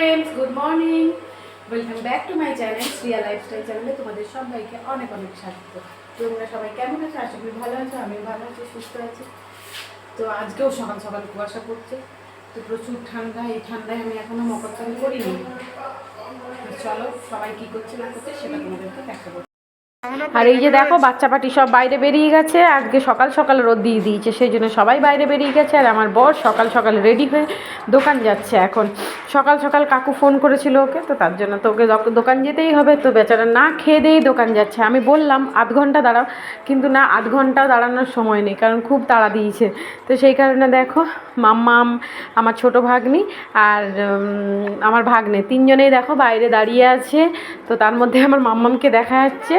Friends, good morning. Welcome back to my channel Shriya lifestyle চ্যানেলে তোমাদের সবাইকে অনেক অনেক স্বাগত। তোমরা সবাই কেমন আছো? আশা করি ভালো আছো, আমিও ভালো আছি, সুস্থ আছি। তো আজকেও সকাল সকাল কুয়াশা পড়ছে, তো প্রচুর ঠান্ডা। এই ঠান্ডায় আমি এখনো মকরচান করিনি। চলো সবাই কি করছে না করছে সেটা তোমাদেরকে দেখাবো। আর এই যে দেখো বাচ্চা পাটি সব বাইরে বেরিয়ে গেছে। আজকে সকাল সকাল রোদ দিয়ে দিয়েছে, সেই জন্য সবাই বাইরে বেরিয়ে গেছে। আর আমার বর সকাল সকাল রেডি হয়ে দোকান যাচ্ছে। এখন সকাল সকাল কাকু ফোন করেছিল ওকে, তো তার জন্য তো ওকে দোকান যেতেই হবে। তো বেচারা না খেয়ে দিয়েই দোকান যাচ্ছে। আমি বললাম আধ ঘন্টা দাঁড়াও, কিন্তু না, আধ ঘন্টাও দাঁড়ানোর সময় নেই, কারণ খুব তাড়া দিয়েছে। তো সেই কারণে দেখো মাম্মাম, আমার ছোট ভাগ্নি আর আমার ভাগ্নে, তিনজনেই দেখো বাইরে দাঁড়িয়ে আছে। তো তার মধ্যে আমার মাম্মামকে দেখা যাচ্ছে।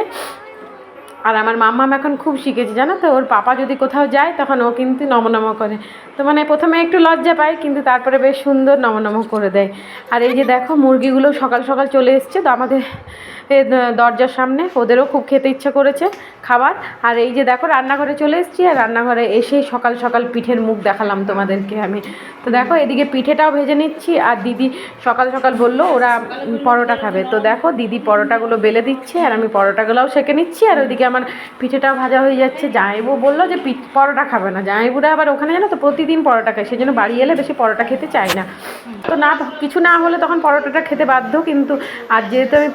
আর আমার মাম্মাম এখন খুব শিখেছে, জানো তো, ওর পাপা যদি কোথাও যায় তখন ও কিন্তু নমনম করে। তো মানে প্রথমে একটু লজ্জা পায়, কিন্তু তারপরে বেশ সুন্দর নমনম করে দেয়। আর এই যে দেখো মুরগিগুলো সকাল সকাল চলে এসছে তো আমাদের দরজার সামনে। ওদেরও খুব খেতে ইচ্ছা করেছে খাবার। আর এই যে দেখো রান্নাঘরে চলে এসেছি, আর রান্নাঘরে এসেই সকাল সকাল পিঠের মুখ দেখালাম তোমাদেরকে আমি। তো দেখো এদিকে পিঠেটাও ভেজে নিচ্ছি। আর দিদি সকাল সকাল বললো ওরা পরোটা খাবে, তো দেখো দিদি পরোটাগুলো বেলে দিচ্ছে আর আমি পরোটাগুলোও সেঁকে নিচ্ছি। আর ওইদিকে আমার পিঠেটাও ভাজা হয়ে যাচ্ছে। জামাইবু বললো যে পরোটা খাবে না। জামাইবুরা আবার ওখানে জানো তো প্রতিদিন পরোটা খায়, সেই জন্য বাড়ি এলে বেশি পরোটা খেতে চায় না। তো না, কিছু না হলে তখন পরোটাটা খেতে বাধ্য। কিন্তু আর যেহেতু আমি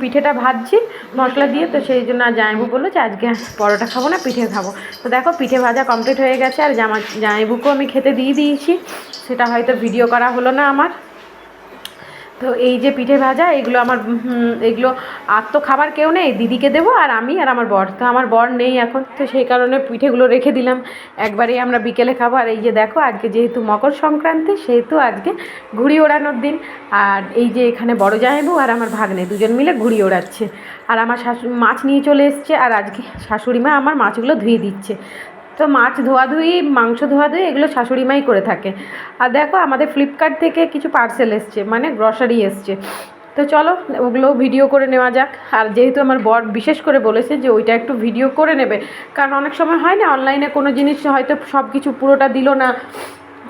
পিঠেটা ভাজছি মশলা দিয়ে, তো সেই জন্য আর জামাইবু বললো যে আজকে পরোটা খাবো না, পিঠে খাবো। তো দেখো পিঠে ভাজা কমপ্লিট হয়ে গেছে। আর জামাইবুকেও আমি খেতে দিয়ে দিয়েছি, সেটা হয়তো ভিডিও করা হলো না আমার। তো এই যে পিঠে ভাজা, এগুলো আমার এগুলো আর তো খাবার কেউ নেই, দিদিকে দেবো আর আমি আর আমার বর। তো আমার বর নেই এখন, তো সেই কারণে পিঠেগুলো রেখে দিলাম, একবারেই আমরা বিকেলে খাবো। আর এই যে দেখো আজকে যেহেতু মকর সংক্রান্তি, সেহেতু আজকে ঘুড়ি ওড়ানোর দিন। আর এই যে এখানে বড় জামাইবু আর আমার ভাগ্নে দুজন মিলে ঘুড়ি ওড়াচ্ছে। আর আমার মাছ নিয়ে চলে এসছে, আর আজকে শাশুড়ি মা আমার মাছগুলো ধুয়ে দিচ্ছে। তো মাছ ধোয়াধুয়ি, মাংস ধোয়াধুয়ি এগুলো শাশুড়ি মাই করে থাকে। আর দেখো আমাদের ফ্লিপকার্ট থেকে কিছু পার্সেল এসছে, মানে গ্রসারি এসছে। তো চলো ওগুলো ভিডিও করে নেওয়া যাক। আর যেহেতু আমার বর বিশেষ করে বলেছে যে ওইটা একটু ভিডিও করে নেবে, কারণ অনেক সময় হয় না অনলাইনে কোনো জিনিস হয়তো সব কিছু পুরোটা দিল না,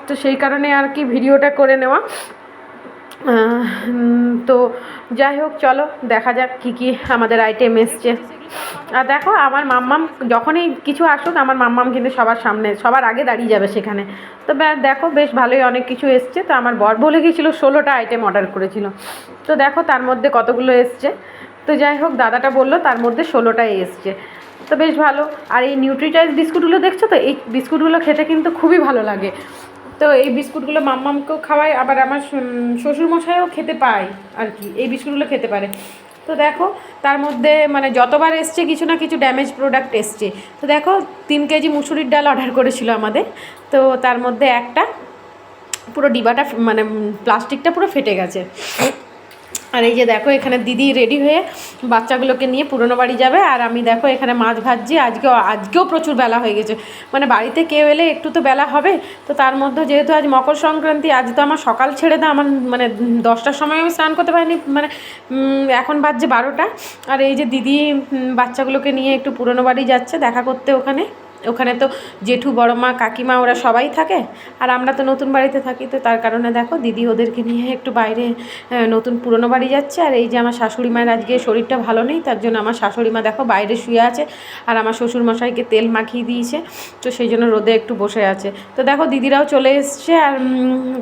তো সেই কারণে আর কি ভিডিওটা করে নেওয়া। তো যাই হোক চলো দেখা যাক কী কী আমাদের আইটেম এসছে। আর দেখো আমার মাম্মাম যখনই কিছু আসুক, আমার মাম্মাম কিন্তু সবার সামনে সবার আগে দাঁড়িয়ে যাবে সেখানে। তো দেখো বেশ ভালোই অনেক কিছু এসছে। তো আমার বর বলে গিয়েছিলো 16টা আইটেম অর্ডার করেছিল, তো দেখো তার মধ্যে কতগুলো এসছে। তো যাই হোক দাদাটা বললো তার মধ্যে 16টাই এসছে, তো বেশ ভালো। আর এই নিউট্রিচয়েস বিস্কুটগুলো দেখছো তো, এই বিস্কুটগুলো খেতে কিন্তু খুবই ভালো লাগে। তো এই বিস্কুটগুলো মাম্মামকেও খাওয়াই, আবার আমার শ্বশুরমশাইও খেতে পায় আর কি, এই বিস্কুটগুলো খেতে পারে। তো দেখো তার মধ্যে মানে যতবার এসছে কিছু না কিছু ড্যামেজ প্রোডাক্ট এসছে। তো দেখো 3 কেজি মুসুরির ডাল অর্ডার করেছিল আমাদের, তো তার মধ্যে একটা পুরো ডিবাটা মানে প্লাস্টিকটা পুরো ফেটে গেছে। আর এই যে দেখো এখানে দিদি রেডি হয়ে বাচ্চাগুলোকে নিয়ে পুরনো বাড়ি যাবে। আর আমি দেখো এখানে মাছ ভাজছি। আজকেও প্রচুর বেলা হয়ে গেছে, মানে বাড়িতে কেউ এলে একটু তো বেলা হবে। তো তার মধ্যে যেহেতু আজ মকর সংক্রান্তি, আজ তো আমার সকাল ছেড়ে দেয়, আমার মানে 10টার সময় আমি স্নান করতে পারিনি, মানে এখন বাজছে 12টা। আর এই যে দিদি বাচ্চাগুলোকে নিয়ে একটু পুরনো বাড়ি যাচ্ছে দেখা করতে। ওখানে তো জেঠু, বড় মা, কাকিমা ওরা সবাই থাকে, আর আমরা তো নতুন বাড়িতে থাকি। তো তার কারণে দেখো দিদি ওদেরকে নিয়ে একটু বাইরে নতুন পুরনো বাড়ি যাচ্ছে। আর এই যে আমার শাশুড়ি মায়ের আজকে শরীরটা ভালো নেই, তার জন্য আমার শাশুড়ি মা দেখো বাইরে শুয়ে আছে। আর আমার শ্বশুরমশাইকে তেল মাখিয়ে দিয়েছে, তো সেই জন্য রোদে একটু বসে আছে। তো দেখো দিদিরাও চলে এসছে, আর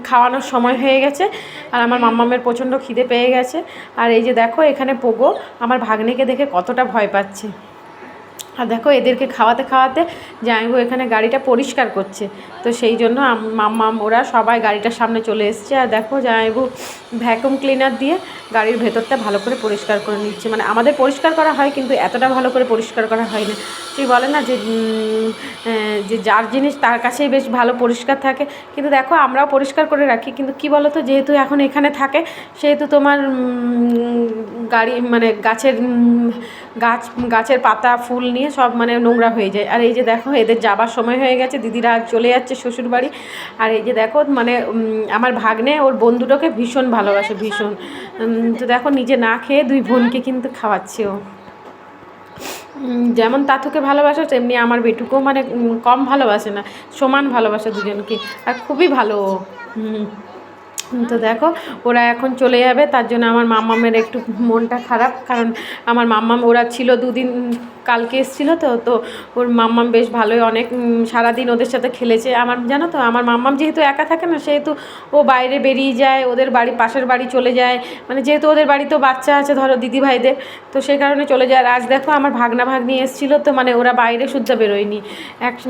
খাওয়ানোর সময় হয়ে গেছে। আর আমার মাম্মামের প্রচণ্ড খিদে পেয়ে গেছে। আর এই যে দেখো এখানে পোগো আমার ভাগ্নেকে দেখে কতটা ভয় পাচ্ছে। আর দেখো এদেরকে খাওয়াতে খাওয়াতে জামাইবু এখানে গাড়িটা পরিষ্কার করছে, তো সেই জন্য মাম্মাম ওরা সবাই গাড়িটার সামনে চলে এসছে। আর দেখো জামাইবু ভ্যাকুম ক্লিনার দিয়ে গাড়ির ভেতরটা ভালো করে পরিষ্কার করে নিচ্ছে। মানে আমাদের পরিষ্কার করা হয়, কিন্তু এতটা ভালো করে পরিষ্কার করা হয় না। সেই বলে না যে যার জিনিস তার কাছেই বেশ ভালো পরিষ্কার থাকে। কিন্তু দেখো আমরাও পরিষ্কার করে রাখি, কিন্তু কি বলো তো, যেহেতু এখন এখানে থাকে সেহেতু তোমার গাড়ি মানে গাছের পাতা ফুল নিয়ে সব মানে নোংরা হয়ে যায়। আর এই যে দেখো এদের যাবার সময় হয়ে গেছে, দিদিরা চলে যাচ্ছে শ্বশুরবাড়ি। আর এই যে দেখো মানে আমার ভাগ্নে ওর বন্ধুটাকে ভীষণ ভালোবাসে, ভীষণ। তো দেখো নিজে না খেয়ে 2 বোনকে কিন্তু খাওয়াচ্ছে ও। যেমন তাথুকে ভালোবাসে তেমনি আমার বেটুকেও মানে কম ভালোবাসে না, সমান ভালোবাসে দুজনকে। আর খুবই ভালো ও। তো দেখো ওরা এখন চলে যাবে, তার জন্য আমার মাম্মামের একটু মনটা খারাপ, কারণ আমার মাম্মাম ওরা ছিল দুদিন, কালকে এসেছিলো তো ওর মাম্মাম বেশ ভালোই অনেক সারাদিন ওদের সাথে খেলেছে। আমার জানো তো আমার মাম্মাম যেহেতু একা থাকে না, সেহেতু ও বাইরে বেরিয়ে যায়, ওদের বাড়ি পাশের বাড়ি চলে যায়, মানে যেহেতু ওদের বাড়িতেও বাচ্চা আছে ধরো দিদি ভাইদের, তো সেই কারণে চলে যায়। আর আজ দেখো আমার ভাগনা ভাগ্নি এসেছিলো, তো মানে ওরা বাইরে শুদ্ধ বেরোয়নি,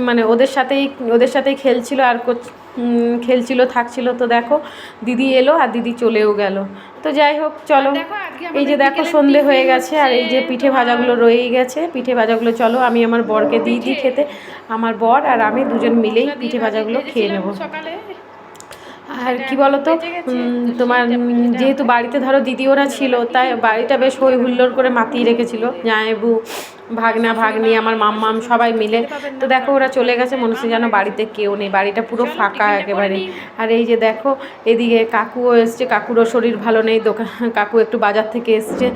মানে ওদের সাথেই খেলছিল আর খেলছিল থাকছিল। তো দেখো দিদি এলো আর দিদি চলেও গেল। তো যাই হোক চলো, এই যে দেখো সন্ধে হয়ে গেছে আর এই যে পিঠে ভাজাগুলো রয়েই গেছে। পিঠে ভাজাগুলো চলো আমি আমার বরকে দিই খেতে, আমার বর আর আমি দুজন মিলেই পিঠে ভাজাগুলো খেয়ে নেবো। আর কি বলো তো, তোমার যেহেতু বাড়িতে ধরো দিদি ওরা ছিল, তাই বাড়িটা বেশ হই হুল্লোড় করে মাতিয়ে রেখেছিল, জামাইবু ভাগনা ভাগ্নি আমার মাম্মাম সবাই মিলে। তো দেখো ওরা চলে গেছে, মনে হচ্ছে যেন বাড়িতে কেউ নেই, বাড়িটা পুরো ফাঁকা একেবারে। আর এই যে দেখো এদিকে কাকুও এসছে, কাকুরও শরীর ভালো নেই, কাকু একটু বাজার থেকে এসছে।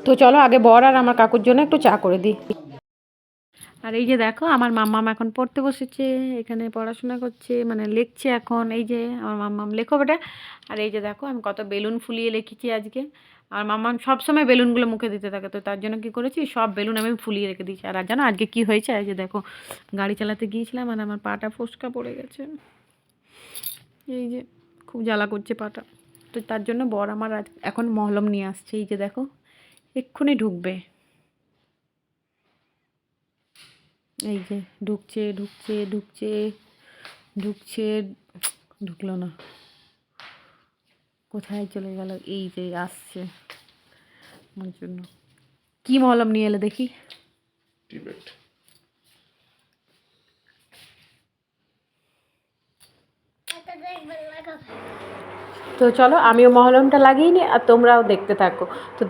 তো চলো আগে বর আর আমার কাকুর জন্য একটু চা করে দিই। আর এই যে দেখো আমার মাম্মাম এখন পড়তে বসেছে, এখানে পড়াশোনা করছে, মানে লিখছে এখন। এই যে আমার মাম্মাম, লেখো বেটা। আর এই যে দেখো আমি কত বেলুন ফুলিয়ে লিখেছি আজকে। আর মাম্মাম সবসময় বেলুনগুলো মুখে দিতে থাকে, তো তার জন্য কী করেছি, সব বেলুন আমি ফুলিয়ে রেখে দিয়েছি। আর জানো আজকে কী হয়েছে, এই যে দেখো গাড়ি চালাতে গিয়েছিলাম আর আমার পাটা ফোসকা পড়ে গেছে, এই যে খুব জ্বালা করছে পাটা। তো তার জন্য বর আমার এখন মহলম নিয়ে আসছে, এই যে দেখো এক্ষুনি ঢুকবে, এই যে ঢুকছে ঢুকছে ঢুকছে ঢুকছে, ঢুকলো না, কোথায় চলে গেল, এই যে আসছে আমার জন্য। কি মলম নিয়ে এলে দেখি, টিবেট। তো চলো আমিও মহলমটা লাগিয়ে নিই আর তোমরাও দেখতে থাকো। তো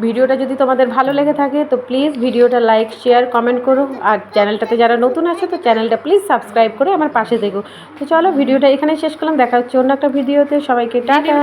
ভিডিওটা যদি তোমাদের ভালো লেগে থাকে তো প্লিজ ভিডিওটা লাইক শেয়ার কমেন্ট করো, আর চ্যানেলটাতে যারা নতুন আছে তো চ্যানেলটা প্লিজ সাবস্ক্রাইব করে আমার পাশে দেখো। তো চলো ভিডিওটা এখানেই শেষ করলাম, দেখা হচ্ছে অন্য একটা ভিডিওতে, সবাইকে টাটা।